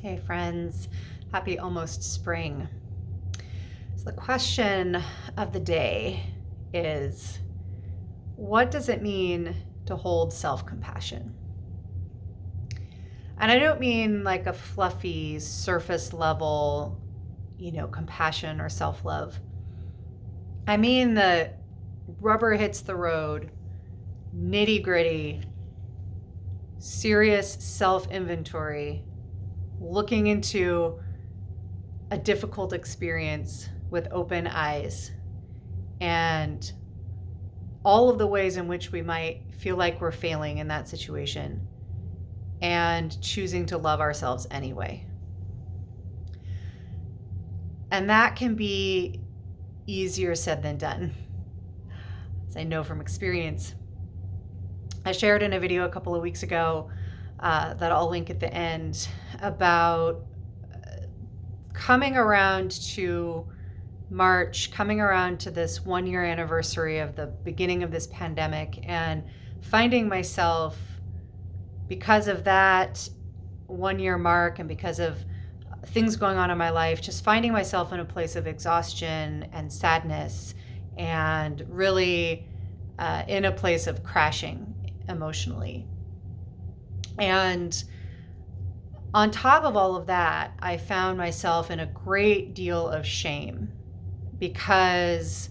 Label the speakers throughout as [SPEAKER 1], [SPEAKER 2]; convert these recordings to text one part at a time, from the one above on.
[SPEAKER 1] Hey friends, happy almost spring. So the question of the day is, what does it mean to hold self-compassion? And I don't mean like a fluffy surface level, compassion or self-love. I mean the rubber hits the road, nitty-gritty, serious self-inventory, looking into a difficult experience with open eyes and all of the ways in which we might feel like we're failing in that situation and choosing to love ourselves anyway. And that can be easier said than done, as I know from experience. I shared in a video a couple of weeks ago that I'll link at the end about coming around to March, coming around to this 1-year anniversary of the beginning of this pandemic, and finding myself, because of that 1-year mark and because of things going on in my life, just finding myself in a place of exhaustion and sadness and really in a place of crashing emotionally. And on top of all of that, I found myself in a great deal of shame because,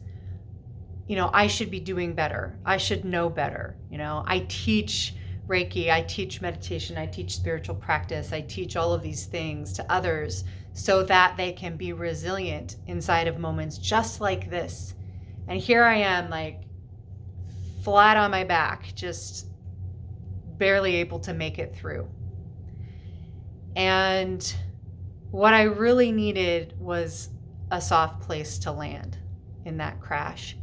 [SPEAKER 1] I should be doing better. I should know better. I teach Reiki, I teach meditation, I teach spiritual practice, I teach all of these things to others so that they can be resilient inside of moments just like this. And here I am, like flat on my back, just barely able to make it through. And what I really needed was a soft place to land in that crash.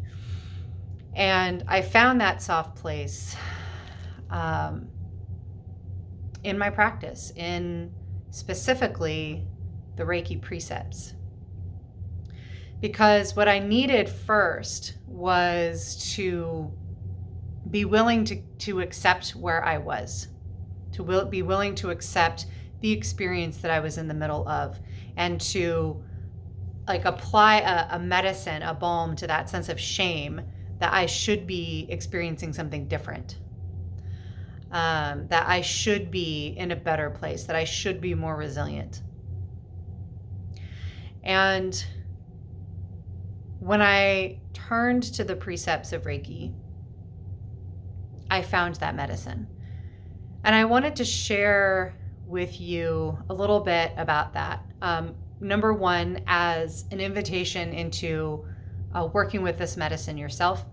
[SPEAKER 1] And I found that soft place in my practice, in specifically the Reiki precepts. Because what I needed first was to be willing to accept where I was, to be willing to accept the experience that I was in the middle of, and to apply a medicine, a balm to that sense of shame that I should be experiencing something different, that I should be in a better place, that I should be more resilient. And when I turned to the precepts of Reiki, I found that medicine. And I wanted to share with you a little bit about that. Number one, as an invitation into working with this medicine yourself.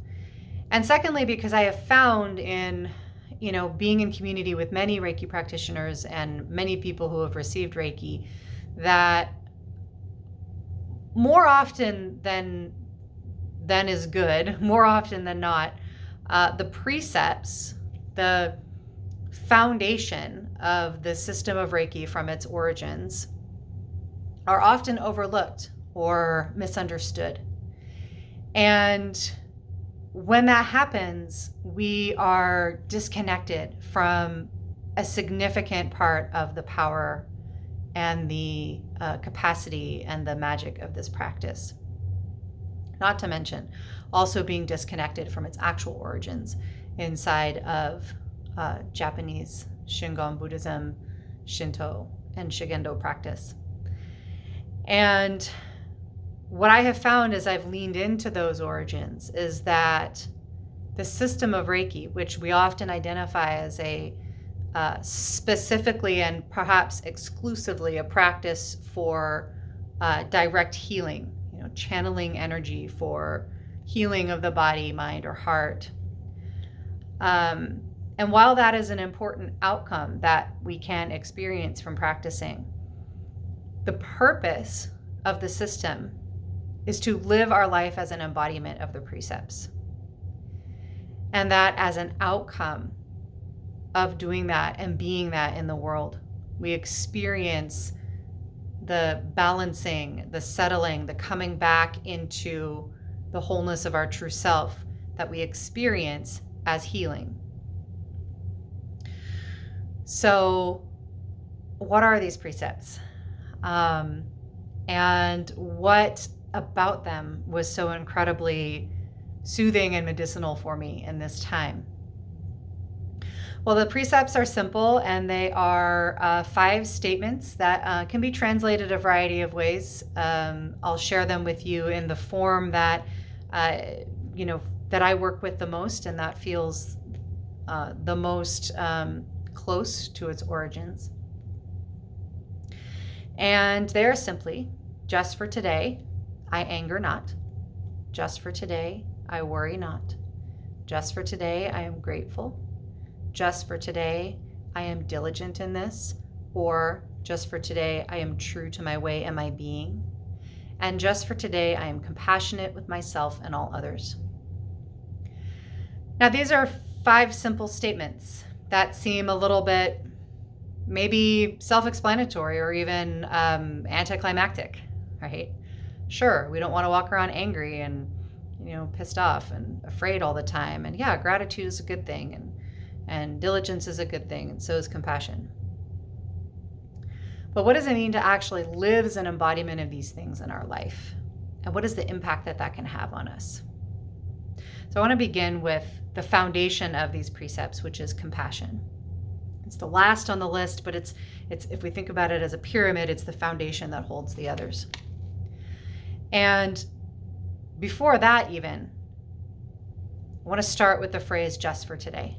[SPEAKER 1] And secondly, because I have found in, being in community with many Reiki practitioners and many people who have received Reiki, that more often than is good, more often than not, the precepts, the foundation of the system of Reiki from its origins, are often overlooked or misunderstood. And when that happens, we are disconnected from a significant part of the power and the capacity and the magic of this practice. Not to mention also being disconnected from its actual origins inside of Japanese Shingon Buddhism, Shinto, and Shugendo practice. And what I have found as I've leaned into those origins is that the system of Reiki, which we often identify as a specifically and perhaps exclusively a practice for direct healing, channeling energy for healing of the body, mind, or heart. And while that is an important outcome that we can experience from practicing, the purpose of the system is to live our life as an embodiment of the precepts. And that as an outcome of doing that and being that in the world, we experience the balancing, the settling, the coming back into the wholeness of our true self that we experience as healing. So what are these precepts? And what about them was so incredibly soothing and medicinal for me in this time? Well, the precepts are simple, and they are 5 statements that can be translated a variety of ways. I'll share them with you in the form that that I work with the most, and that feels the most close to its origins. And they're simply, just for today, I anger not. Just for today, I worry not. Just for today, I am grateful. Just for today, I am diligent in this. Or just for today, I am true to my way and my being. And just for today, I am compassionate with myself and all others. Now, these are 5 simple statements that seem a little bit maybe self-explanatory or even anticlimactic, right? Sure, we don't want to walk around angry and pissed off and afraid all the time. And yeah, gratitude is a good thing, and diligence is a good thing, and so is compassion. But what does it mean to actually live as an embodiment of these things in our life? And what is the impact that that can have on us? So I want to begin with the foundation of these precepts, which is compassion. It's the last on the list, but it's if we think about it as a pyramid, it's the foundation that holds the others. And before that even, I want to start with the phrase, just for today.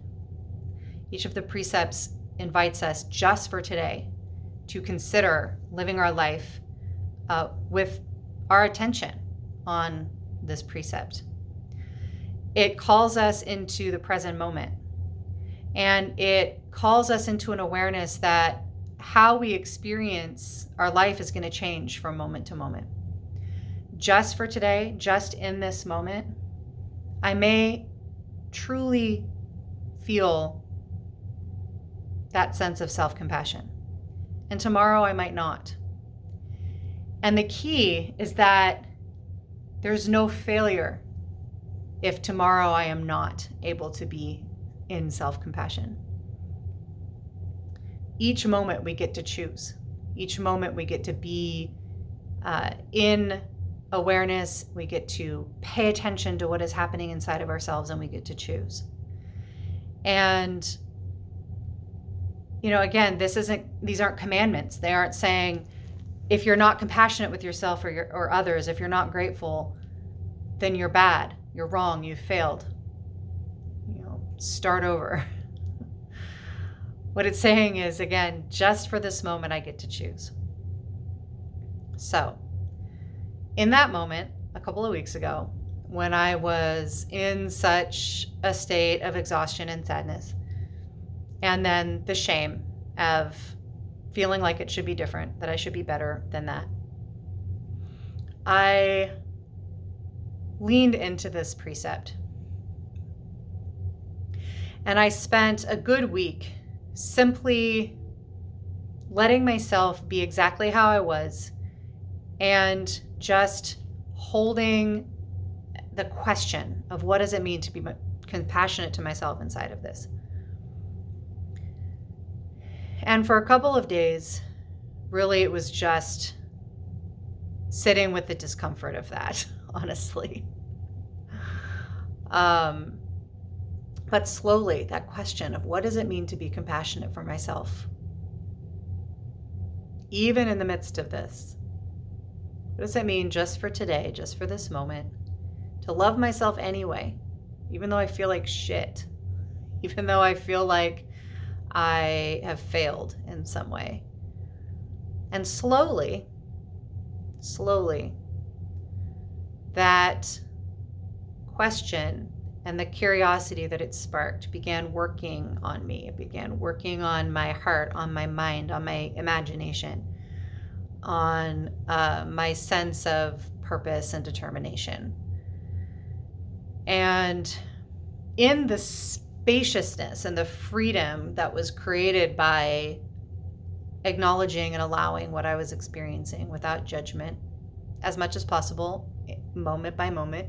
[SPEAKER 1] Each of the precepts invites us just for today to consider living our life with our attention on this precept. It calls us into the present moment. And it calls us into an awareness that how we experience our life is going to change from moment to moment. Just for today, just in this moment, I may truly feel that sense of self-compassion. And tomorrow I might not. And the key is that there's no failure if tomorrow I am not able to be in self-compassion. Each moment we get to choose. Each moment we get to be in awareness. We get to pay attention to what is happening inside of ourselves, and we get to choose. And again, these aren't commandments. They aren't saying if you're not compassionate with yourself or others, if you're not grateful, then you're bad, you're wrong, you've failed. Start over. What it's saying is, again, just for this moment, I get to choose. So, in that moment, a couple of weeks ago, when I was in such a state of exhaustion and sadness, and then the shame of feeling like it should be different, that I should be better than that, I leaned into this precept. And I spent a good week simply letting myself be exactly how I was and just holding the question of what does it mean to be compassionate to myself inside of this. And for a couple of days, really it was just sitting with the discomfort of that, honestly. But slowly, that question of what does it mean to be compassionate for myself? Even in the midst of this, what does it mean just for today, just for this moment, to love myself anyway, even though I feel like shit, even though I feel like I have failed in some way? And slowly, that question and the curiosity that it sparked began working on me. It began working on my heart, on my mind, on my imagination, on my sense of purpose and determination. And in the spaciousness and the freedom that was created by acknowledging and allowing what I was experiencing without judgment, as much as possible, moment by moment,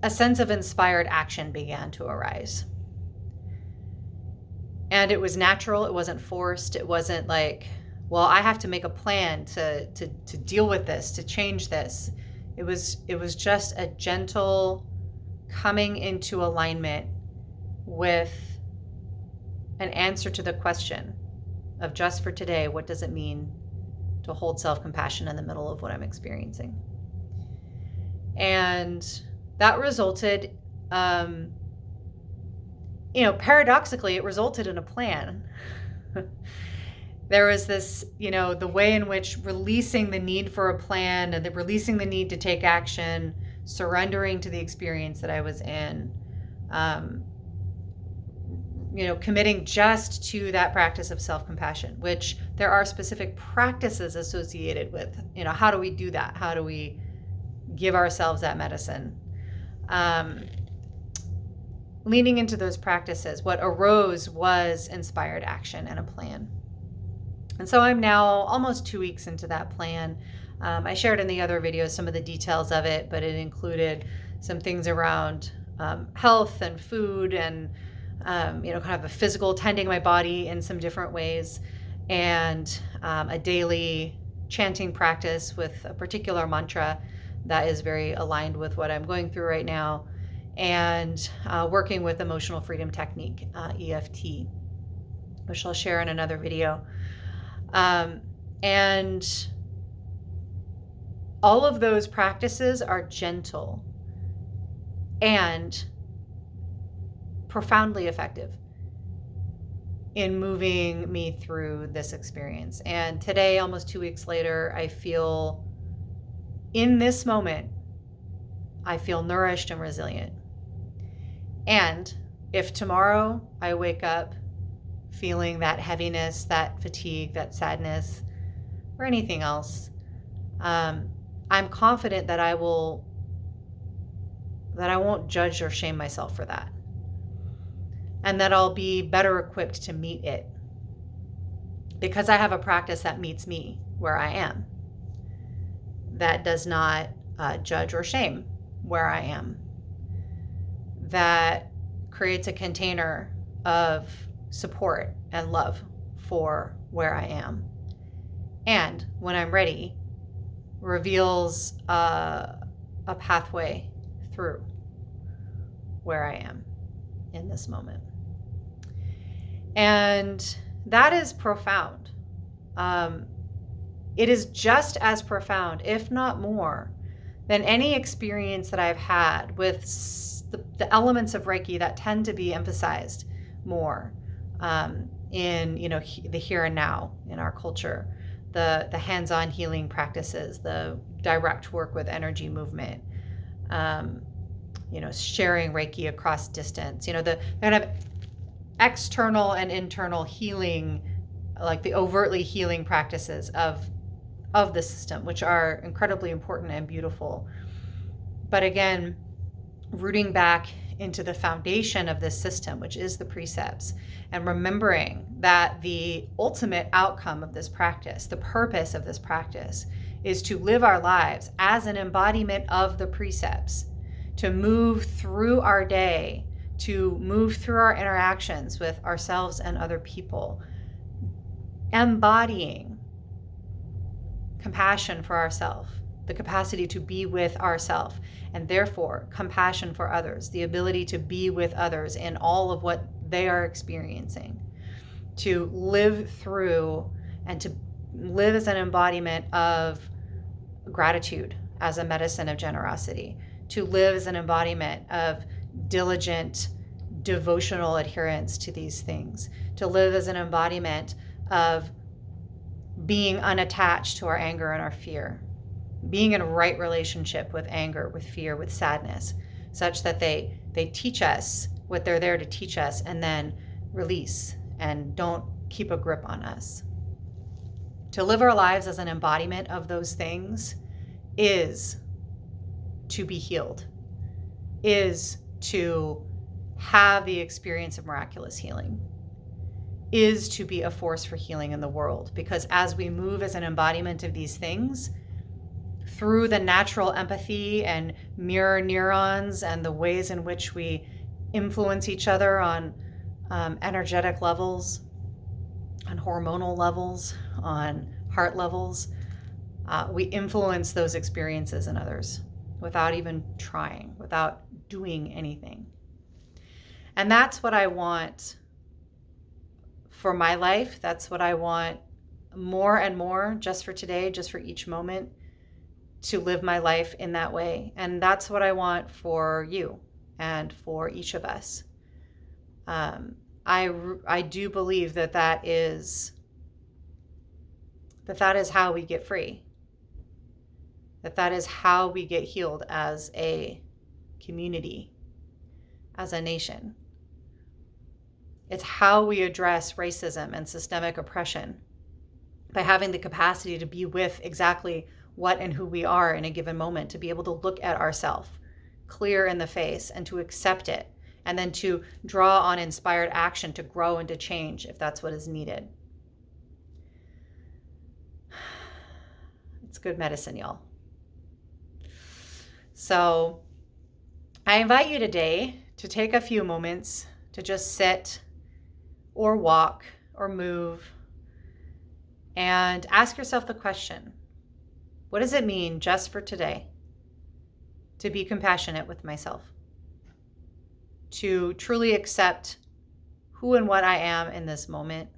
[SPEAKER 1] a sense of inspired action began to arise. And it was natural. It wasn't forced. It wasn't like, well, I have to make a plan to deal with this, to change this. It was just a gentle coming into alignment with an answer to the question of, just for today, what does it mean to hold self-compassion in the middle of what I'm experiencing? And that resulted, paradoxically, it resulted in a plan. There was this, the way in which releasing the need for a plan and releasing the need to take action, surrendering to the experience that I was in, committing just to that practice of self-compassion, which there are specific practices associated with, how do we do that? How do we give ourselves that medicine? Leaning into those practices, what arose was inspired action and a plan. And so I'm now almost 2 weeks into that plan. I shared in the other videos some of the details of it, but it included some things around health and food and, kind of a physical, tending my body in some different ways, and a daily chanting practice with a particular mantra that is very aligned with what I'm going through right now, and working with emotional freedom technique, EFT, which I'll share in another video. And all of those practices are gentle and profoundly effective in moving me through this experience. And today, almost 2 weeks later, I feel, in this moment, I feel nourished and resilient. And if tomorrow I wake up feeling that heaviness, that fatigue, that sadness, or anything else, I'm confident that I won't judge or shame myself for that, and that I'll be better equipped to meet it, because I have a practice that meets me where I am, that does not judge or shame where I am, that creates a container of support and love for where I am, and when I'm ready, reveals a pathway through where I am in this moment. And that is profound. It is just as profound, if not more, than any experience that I've had with the elements of Reiki that tend to be emphasized more in the here and now in our culture, the hands-on healing practices, the direct work with energy movement, sharing Reiki across distance, the kind of external and internal healing, like the overtly healing practices of the system, which are incredibly important and beautiful. But again, rooting back into the foundation of this system, which is the precepts, and remembering that the ultimate outcome of this practice, the purpose of this practice, is to live our lives as an embodiment of the precepts, to move through our day, to move through our interactions with ourselves and other people, embodying compassion for ourselves, the capacity to be with ourselves, and therefore compassion for others, the ability to be with others in all of what they are experiencing, to live through and to live as an embodiment of gratitude as a medicine of generosity, to live as an embodiment of diligent devotional adherence to these things, to live as an embodiment of being unattached to our anger and our fear, being in a right relationship with anger, with fear, with sadness, such that they teach us what they're there to teach us, and then release and don't keep a grip on us. To live our lives as an embodiment of those things is to be healed, is to have the experience of miraculous healing, is to be a force for healing in the world. Because as we move as an embodiment of these things, through the natural empathy and mirror neurons and the ways in which we influence each other on energetic levels, on hormonal levels, on heart levels. We influence those experiences in others without even trying, without doing anything. And that's what I want for my life. That's what I want more and more, just for today, just for each moment, to live my life in that way. And that's what I want for you and for each of us. I do believe that is how we get free. That is how we get healed as a community, as a nation. It's how we address racism and systemic oppression, by having the capacity to be with exactly what and who we are in a given moment, to be able to look at ourselves clear in the face and to accept it, and then to draw on inspired action to grow and to change if that's what is needed. It's good medicine, y'all. So I invite you today to take a few moments to just sit or walk or move and ask yourself the question, what does it mean just for today to be compassionate with myself? To truly accept who and what I am in this moment,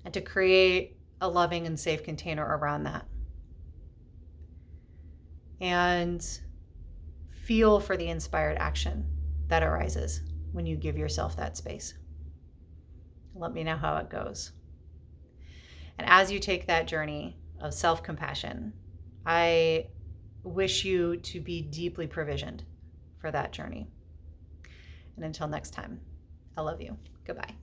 [SPEAKER 1] and to create a loving and safe container around that. And feel for the inspired action that arises when you give yourself that space. Let me know how it goes. And as you take that journey of self-compassion, I wish you to be deeply provisioned for that journey. And until next time, I love you. Goodbye.